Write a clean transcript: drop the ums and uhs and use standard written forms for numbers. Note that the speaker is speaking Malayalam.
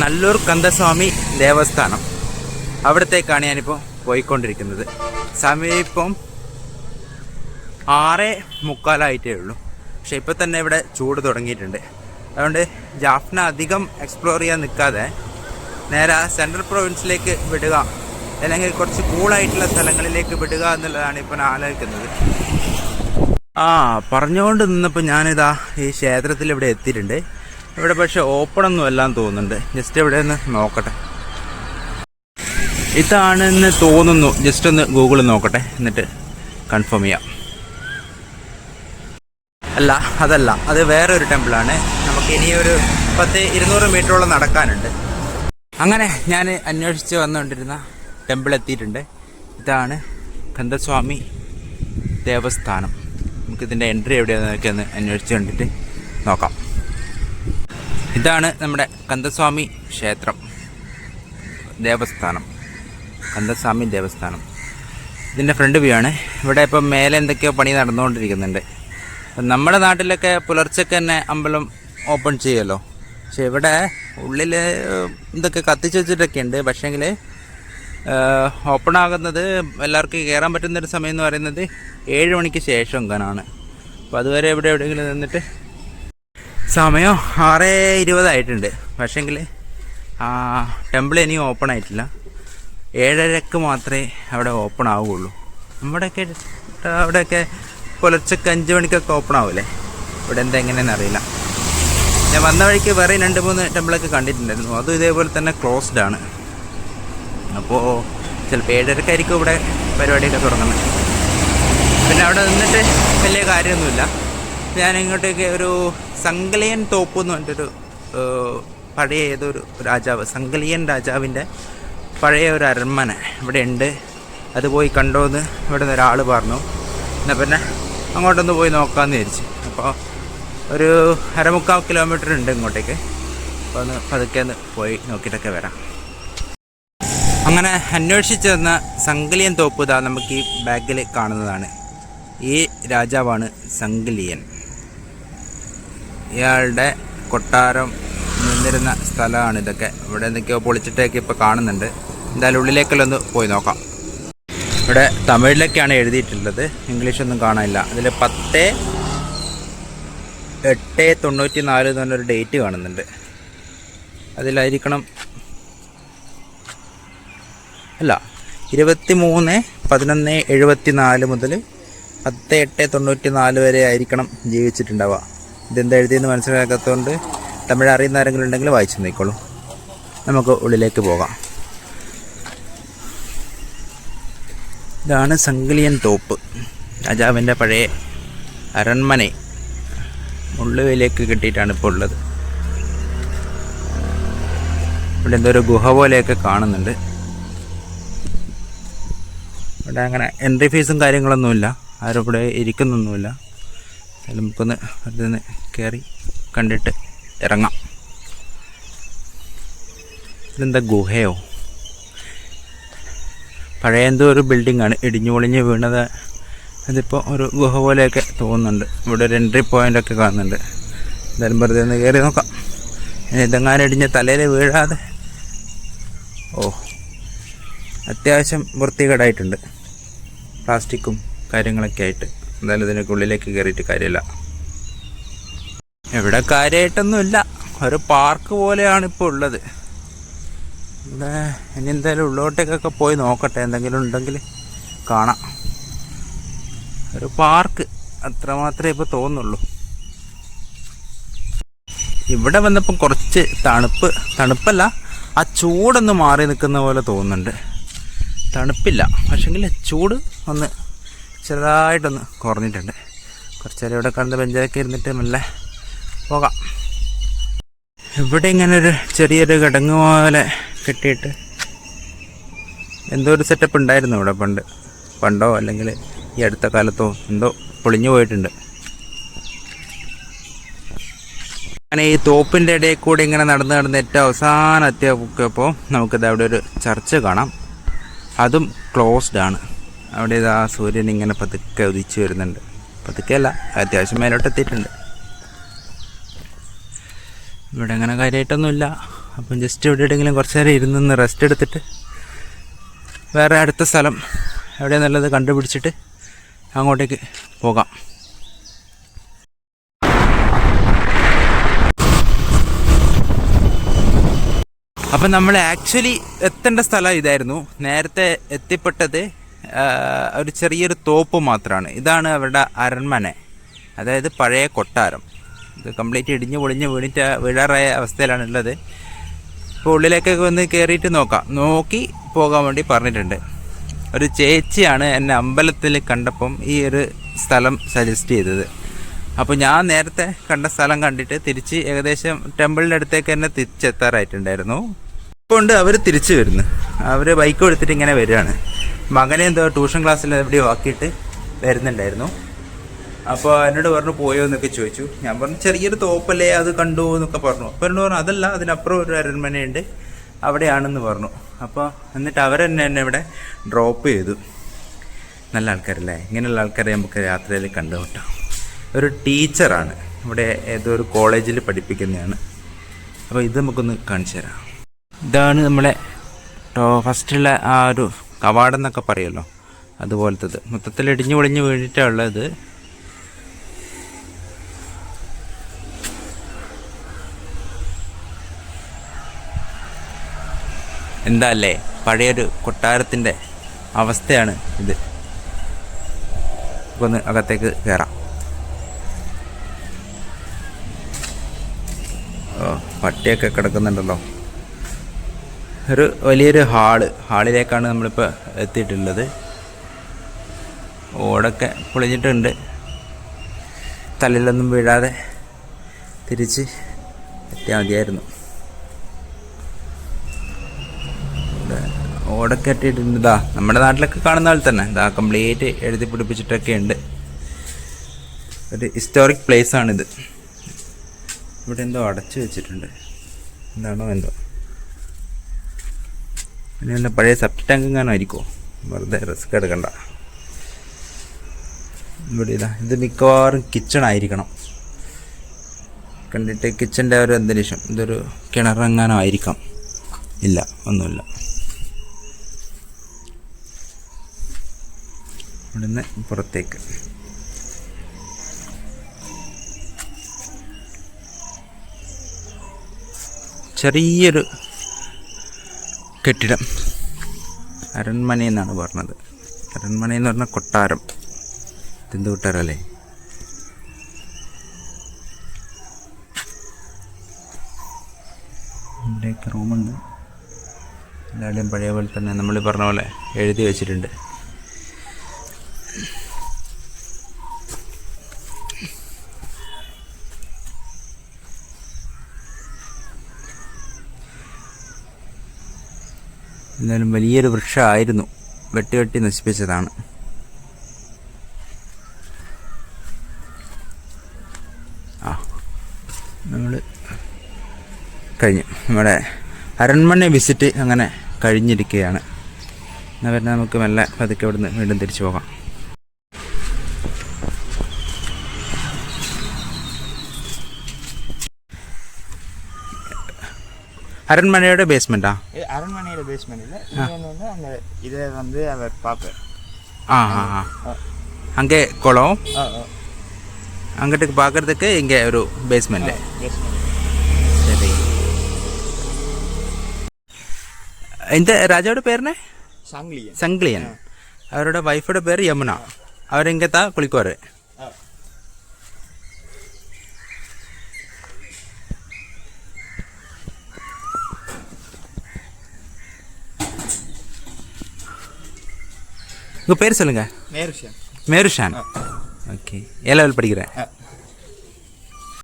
നല്ലൂർ കന്ദസ്വാമി ദേവസ്ഥാനം. അവിടത്തേക്കാണ് ഞാനിപ്പോൾ പോയിക്കൊണ്ടിരിക്കുന്നത്. സമയം ഇപ്പം 6:45 ഉള്ളൂ. പക്ഷെ ഇപ്പോൾ തന്നെ ഇവിടെ ചൂട് തുടങ്ങിയിട്ടുണ്ട്. അതുകൊണ്ട് ജാഫ്ന അധികം എക്സ്പ്ലോർ ചെയ്യാൻ നിൽക്കാതെ നേരെ സെൻട്രൽ പ്രൊവിൻസിലേക്ക് വിടുക, അല്ലെങ്കിൽ കുറച്ച് കൂളായിട്ടുള്ള സ്ഥലങ്ങളിലേക്ക് വിടുക എന്നുള്ളതാണ് ഇപ്പോൾ ഞാൻ ആലോചിക്കുന്നത്. പറഞ്ഞുകൊണ്ട് നിന്നപ്പോൾ ഞാനിതാ ഈ ക്ഷേത്രത്തിൽ ഇവിടെ എത്തിയിട്ടുണ്ട്. ഇവിടെ പക്ഷെ ഓപ്പണൊന്നും അല്ലാന്ന് തോന്നുന്നുണ്ട്. ജസ്റ്റ് ഇവിടെ ഒന്ന് നോക്കട്ടെ. ഇതാണെന്ന് തോന്നുന്നു. ജസ്റ്റ് ഒന്ന് ഗൂഗിളിൽ നോക്കട്ടെ, എന്നിട്ട് കൺഫേം ചെയ്യാം. അല്ല, അതല്ല, അത് വേറൊരു ടെമ്പിളാണ്. നമുക്ക് ഇനി ഒരു 200 മീറ്ററോളം നടക്കാനുണ്ട്. അങ്ങനെ ഞാൻ അന്വേഷിച്ച് വന്നുകൊണ്ടിരുന്ന ടെമ്പിൾ എത്തിയിട്ടുണ്ട്. ഇതാണ് കന്ദസ്വാമി ദേവസ്ഥാനം. നമുക്കിതിൻ്റെ എൻട്രി എവിടെയാണെന്നൊക്കെ ഒന്ന് അന്വേഷിച്ച് കണ്ടിട്ട് നോക്കാം. ഇതാണ് നമ്മുടെ കന്ദസ്വാമി ക്ഷേത്രം ദേവസ്ഥാനം, കന്ദസ്വാമി ദേവസ്ഥാനം. ഇതിൻ്റെ ഫ്രണ്ട് വ്യൂ ആണ്. ഇവിടെ ഇപ്പം മേലെ എന്തൊക്കെയോ പണി നടന്നുകൊണ്ടിരിക്കുന്നുണ്ട്. നമ്മുടെ നാട്ടിലൊക്കെ പുലർച്ചയ്ക്ക് തന്നെ അമ്പലം ഓപ്പൺ ചെയ്യുമല്ലോ. പക്ഷെ ഇവിടെ ഉള്ളിൽ ഇതൊക്കെ കത്തിച്ച് വെച്ചിട്ടൊക്കെ ഉണ്ട്. പക്ഷേങ്കിൽ ഓപ്പൺ ആകുന്നത് എല്ലാവർക്കും കയറാൻ പറ്റുന്നൊരു സമയം എന്ന് പറയുന്നത് 7 മണിക്ക് ശേഷം എങ്ങനെയാണ്. അപ്പോൾ അതുവരെ എവിടെയെങ്കിലും നിന്നിട്ട് സമയം 6:20 ആയിട്ടുണ്ട്. പക്ഷേങ്കിൽ ടെമ്പിൾ ഇനിയും ഓപ്പൺ ആയിട്ടില്ല. 7:30 മാത്രമേ അവിടെ ഓപ്പൺ ആവുകയുള്ളൂ. അവിടെയൊക്കെ പുലർച്ചയ്ക്ക് 5 മണിക്കൊക്കെ ഓപ്പൺ ആവില്ലേ. ഇവിടെ എന്താ എങ്ങനെയെന്ന് അറിയില്ല. ഞാൻ വന്ന വഴിക്ക് വേറെ 2-3 ടെമ്പിളൊക്കെ കണ്ടിട്ടുണ്ടായിരുന്നു. അതും ഇതേപോലെ തന്നെ ക്ലോസ്ഡ് ആണ്. അപ്പോൾ ചിലപ്പോൾ 7:30 ആയിരിക്കും ഇവിടെ പരിപാടിയൊക്കെ തുടങ്ങുന്നത്. പിന്നെ അവിടെ നിന്നിട്ട് വലിയ കാര്യമൊന്നുമില്ല. ഞാൻ ഇങ്ങോട്ടേക്ക് ഒരു സംഗലിയൻ തോപ്പ് എന്ന് പറഞ്ഞിട്ടൊരു പഴയ ഏതൊരു രാജാവ്, സംഗലിയൻ രാജാവിൻ്റെ പഴയ ഒരു അരണ്മന ഇവിടെ ഉണ്ട്. അത് പോയി കണ്ടോന്ന് ഇവിടെ നിന്ന് ഒരാൾ പറഞ്ഞു. എന്നാൽ പിന്നെ അങ്ങോട്ടൊന്ന് പോയി നോക്കാമെന്ന് വിചാരിച്ചു. അപ്പോൾ ഒരു 1/4 കിലോമീറ്റർ ഉണ്ട് ഇങ്ങോട്ടേക്ക്. അപ്പോൾ ഒന്ന് പതുക്കെ ഒന്ന് പോയി നോക്കിയിട്ടൊക്കെ വരാം. അങ്ങനെ അന്വേഷിച്ച് വന്ന സംഗലിയൻ തോപ്പ് ഇതാ നമുക്ക് ഈ ബാഗിൽ കാണുന്നതാണ്. ഈ രാജാവാണ് സംഗലിയൻ. ഇയാളുടെ കൊട്ടാരം നിന്നിരുന്ന സ്ഥലമാണ് ഇതൊക്കെ. ഇവിടെ എന്തൊക്കെയോ പൊളിച്ചിട്ടൊക്കെ ഇപ്പോൾ കാണുന്നുണ്ട്. എന്തായാലും ഉള്ളിലേക്കെല്ലാം പോയി നോക്കാം. ഇവിടെ തമിഴിലൊക്കെയാണ് എഴുതിയിട്ടുള്ളത്, ഇംഗ്ലീഷൊന്നും കാണാനില്ല. അതിൽ 10/8/94 എന്ന് പറഞ്ഞൊരു ഡേറ്റ് കാണുന്നുണ്ട്. അതിലായിരിക്കണം, അല്ല, 23/11/74 മുതൽ 10/8/94 വരെ ആയിരിക്കണം ജീവിച്ചിട്ടുണ്ടാവുക. ഇതെന്താ എഴുതിയെന്ന് മനസ്സിലാക്കാത്തതുകൊണ്ട് തമിഴ് അറിയുന്ന ആരെങ്കിലും ഉണ്ടെങ്കിൽ വായിച്ചു നോക്കിക്കോളൂ. നമുക്ക് ഉള്ളിലേക്ക് പോകാം. ഇതാണ് സംഗലിയൻ തോപ്പ്, രാജാവിൻ്റെ പഴയ അരണ്മന. മുള്ളുവിലേക്ക് കിട്ടിയിട്ടാണ് ഇപ്പോൾ ഉള്ളത്. ഇവിടെ എന്തോ ഒരു ഗുഹ പോലെയൊക്കെ കാണുന്നുണ്ട്. ഇവിടെ അങ്ങനെ എൻട്രി ഫീസും കാര്യങ്ങളൊന്നുമില്ല. ആരും ഇവിടെ ഇരിക്കുന്നൊന്നുമില്ല. നമുക്കൊന്ന് അടുത്തുനിന്ന് കയറി കണ്ടിട്ട് ഇറങ്ങാം. ഇതെന്താ ഗുഹയോ? പഴയ എന്തോ ഒരു ബിൽഡിങ്ങാണ് ഇടിഞ്ഞു പൊളിഞ്ഞ് വീണത്. അതിപ്പോൾ ഒരു ഗുഹ പോലെയൊക്കെ തോന്നുന്നുണ്ട്. ഇവിടെ ഒരു എൻട്രി പോയിൻ്റൊക്കെ കാണുന്നുണ്ട്. എന്തായാലും വെറുതെ ഒന്ന് കയറി നോക്കാം. ഇതെങ്ങാനും ഇടിഞ്ഞ് തലയിൽ വീഴാതെ. അത്യാവശ്യം വൃത്തികേടായിട്ടുണ്ട്, പ്ലാസ്റ്റിക്കും കാര്യങ്ങളൊക്കെ ആയിട്ട്. എന്തായാലും ഇതിനൊക്കെ ഉള്ളിലേക്ക് കയറിയിട്ട് കാര്യമില്ല. ഇവിടെ കാര്യമായിട്ടൊന്നുമില്ല. ഒരു പാർക്ക് പോലെയാണ് ഇപ്പോൾ ഉള്ളത്. ഇവിടെ ഇനി എന്തായാലും ഉള്ളോട്ടേക്കൊക്കെ പോയി നോക്കട്ടെ, എന്തെങ്കിലും ഉണ്ടെങ്കിൽ കാണാം. ഒരു പാർക്ക് അത്രമാത്രമേ ഇപ്പോൾ തോന്നുള്ളൂ. ഇവിടെ വന്നപ്പോൾ കുറച്ച് തണുപ്പല്ല, ആ ചൂടൊന്ന് മാറി നിൽക്കുന്ന പോലെ തോന്നുന്നുണ്ട്. തണുപ്പില്ല, പക്ഷെങ്കിൽ ചൂട് ഒന്ന് ചെറുതായിട്ടൊന്ന് കുറഞ്ഞിട്ടുണ്ട്. കുറച്ച് നേരം ഇവിടെ കണ്ട് ബെഞ്ചൊക്കെ ഇരുന്നിട്ട് മെല്ലെ പോകാം. ഇവിടെ ഇങ്ങനെ ഒരു ചെറിയൊരു കിടങ്ങ് പോലെ കെട്ടിയിട്ട് എന്തോ ഒരു സെറ്റപ്പ് ഉണ്ടായിരുന്നു ഇവിടെ പണ്ടോ അല്ലെങ്കിൽ ഈ അടുത്ത കാലത്തോ എന്തോ പൊളിഞ്ഞു പോയിട്ടുണ്ട്. അങ്ങനെ ഈ തോപ്പിൻ്റെ ഇടയിൽ കൂടി ഇങ്ങനെ നടന്ന് ഏറ്റവും അവസാനം എത്തിയപ്പോൾ നമുക്കിത് അവിടെ ഒരു ചർച്ച് കാണാം. അതും ക്ലോസ്ഡ് ആണ്. അവിടെ ഇതാ സൂര്യൻ ഇങ്ങനെ പതുക്കെ ഉദിച്ച് വരുന്നുണ്ട്. പതുക്കെയല്ല, അത്യാവശ്യം മേലോട്ട് എത്തിയിട്ടുണ്ട്. ഇവിടെ അങ്ങനെ കാര്യമായിട്ടൊന്നുമില്ല. അപ്പം ജസ്റ്റ് ഇവിടെ എവിടെയെങ്കിലും കുറച്ച് നേരം ഇരുന്ന് റെസ്റ്റ് എടുത്തിട്ട് വേറെ അടുത്ത സ്ഥലം എവിടെയാണെന്നുള്ളത് കണ്ടുപിടിച്ചിട്ട് അങ്ങോട്ടേക്ക് പോകാം. അപ്പം നമ്മൾ ആക്ച്വലി എത്തേണ്ട സ്ഥലം ഇതായിരുന്നു. നേരത്തെ എത്തിപ്പെട്ടത് ഒരു ചെറിയൊരു തോപ്പ് മാത്രമാണ്. ഇതാണ് അവരുടെ അരൺമന, അതായത് പഴയ കൊട്ടാരം. ഇത് കംപ്ലീറ്റ് ഇടിഞ്ഞ് പൊളിഞ്ഞ് വീഴാറായ അവസ്ഥയിലാണുള്ളത്. അപ്പോൾ ഉള്ളിലേക്കൊക്കെ വന്ന് കയറിയിട്ട് നോക്കി പോകാൻ വേണ്ടി പറഞ്ഞിട്ടുണ്ട്. ഒരു ചേച്ചിയാണ് എന്നെ അമ്പലത്തിൽ കണ്ടപ്പം ഈ ഒരു സ്ഥലം സജസ്റ്റ് ചെയ്തത്. അപ്പോൾ ഞാൻ നേരത്തെ കണ്ട സ്ഥലം കണ്ടിട്ട് തിരിച്ച് ഏകദേശം ടെമ്പിളിൻ്റെ അടുത്തേക്ക് തന്നെ തിരിച്ചെത്താറായിട്ടുണ്ടായിരുന്നു. അതുകൊണ്ട് അവർ തിരിച്ചു വരുന്നു. അവർ ബൈക്ക് എടുത്തിട്ട് ഇങ്ങനെ വരികയാണ്. മകനെ എന്തോ ട്യൂഷൻ ക്ലാസ്സിൽ എവിടെയോ ആക്കിയിട്ട് വരുന്നുണ്ടായിരുന്നു. അപ്പോൾ എന്നോട് പറഞ്ഞു പോയോ എന്നൊക്കെ ചോദിച്ചു. ഞാൻ പറഞ്ഞു ചെറിയൊരു തോപ്പല്ലേ, അത് കണ്ടു എന്നൊക്കെ പറഞ്ഞു. അപ്പോൾ എന്നോട് പറഞ്ഞു അതല്ല, അതിനപ്പുറം ഒരു അരൺമനയുണ്ട്, അവിടെയാണെന്ന് പറഞ്ഞു. അപ്പോൾ എന്നിട്ട് അവരെന്നെ എന്നെ ഇവിടെ ഡ്രോപ്പ് ചെയ്തു. നല്ല ആൾക്കാരല്ലേ, ഇങ്ങനെയുള്ള ആൾക്കാരെ നമുക്ക് യാത്രയിൽ കണ്ടുമുട്ടാം. ഒരു ടീച്ചറാണ്, ഇവിടെ ഏതോ ഒരു കോളേജിൽ പഠിപ്പിക്കുന്നതാണ്. അപ്പോൾ ഇത് നമുക്കൊന്ന് കാണിച്ചു തരാം. ഇതാണ് നമ്മളെ ഫസ്റ്റുള്ള ആ ഒരു കവാടം എന്നൊക്കെ പറയുമല്ലോ, അതുപോലത്തത്. മൊത്തത്തിൽ ഇടിഞ്ഞു പൊളിഞ്ഞ് വീണിട്ടുള്ളത്. എന്താ അല്ലേ, പഴയൊരു കൊട്ടാരത്തിൻ്റെ അവസ്ഥയാണ് ഇത്. ഒന്ന് അകത്തേക്ക് കയറാം. പട്ടിയൊക്കെ കിടക്കുന്നുണ്ടല്ലോ. ഒരു വലിയൊരു ഹാളിലേക്കാണ് നമ്മളിപ്പോൾ എത്തിയിട്ടുള്ളത്. ഓടൊക്കെ പൊളിഞ്ഞിട്ടുണ്ട്. തലയിലൊന്നും വീഴാതെ തിരിച്ച് എത്തിയാൽ മതിയായിരുന്നു. ഓടൊക്കെ ഇട്ടിട്ടുണ്ട്. ഇതാ നമ്മുടെ നാട്ടിലൊക്കെ കാണുന്ന പോലെ തന്നെ ഇതാ കംപ്ലീറ്റ് എഴുതി പിടിപ്പിച്ചിട്ടൊക്കെ ഉണ്ട്. ഒരു ഹിസ്റ്റോറിക് പ്ലേസാണിത്. ഇവിടെ എന്തോ അടച്ചു വെച്ചിട്ടുണ്ട്, എന്താണോ എന്തോ. പിന്നെ എന്താ പഴയ സെപ്റ്റ് ടാങ്ക് എങ്ങാനും ആയിരിക്കുമോ? വെറുതെ റിസ്ക് എടുക്കണ്ട. ഇവിടെ ഇതാ, ഇത് മിക്കവാറും കിച്ചൺ ആയിരിക്കണം. കണ്ടിട്ട് കിച്ചൻ്റെ ഒരു അന്തരീക്ഷം. ഇതൊരു കിണറെങ്ങാനും ആയിരിക്കാം. ഇല്ല, ഒന്നുമില്ല. ഇവിടുന്ന് പുറത്തേക്ക് ചെറിയൊരു കെട്ടിടം. അരൺമനയെന്നാണ് പറഞ്ഞത്. അരൺമനയെന്ന് പറഞ്ഞാൽ കൊട്ടാരം. എന്ത് കൊട്ടാരല്ലേ? ഇവിടെയൊക്കെ റൂമുണ്ട്. എല്ലാവരുടെയും പഴയ പോലെ തന്നെ നമ്മൾ പറഞ്ഞ പോലെ എഴുതി വെച്ചിട്ടുണ്ട്. എന്നാലും വലിയൊരു വൃക്ഷമായിരുന്നു, വെട്ടി നശിപ്പിച്ചതാണ്. നമ്മൾ കഴിഞ്ഞു. നമ്മുടെ അരൺമന വിസിറ്റ് അങ്ങനെ കഴിഞ്ഞിരിക്കുകയാണ്. എന്നാൽ പിന്നെ നമുക്ക് മെല്ലെ പതുക്കെ ഇവിടുന്ന് വീണ്ടും തിരിച്ചു പോകാം. அரண்மனையோட பேஸ்மெண்டா? அரண்மனையோட பேஸ்மெண்ட் இல்லை, வந்து அந்த இதை வந்து அவர் பார்ப்பார். அங்கே குளம், அங்கிட்டு பார்க்கறதுக்கு இங்கே ஒரு பேஸ்மெண்ட். சரி. இந்த ராஜாவோட பேர் என்ன? சங்கிலியன். அவரோட வைஃபோட பேர் யமுனா. அவர் இங்கே தான் குளிக்குவார். உங்கள் பேர் சொல்லுங்கள். மேருஷான். ஓகே. ஏ லெவல் படிக்கிறேன்.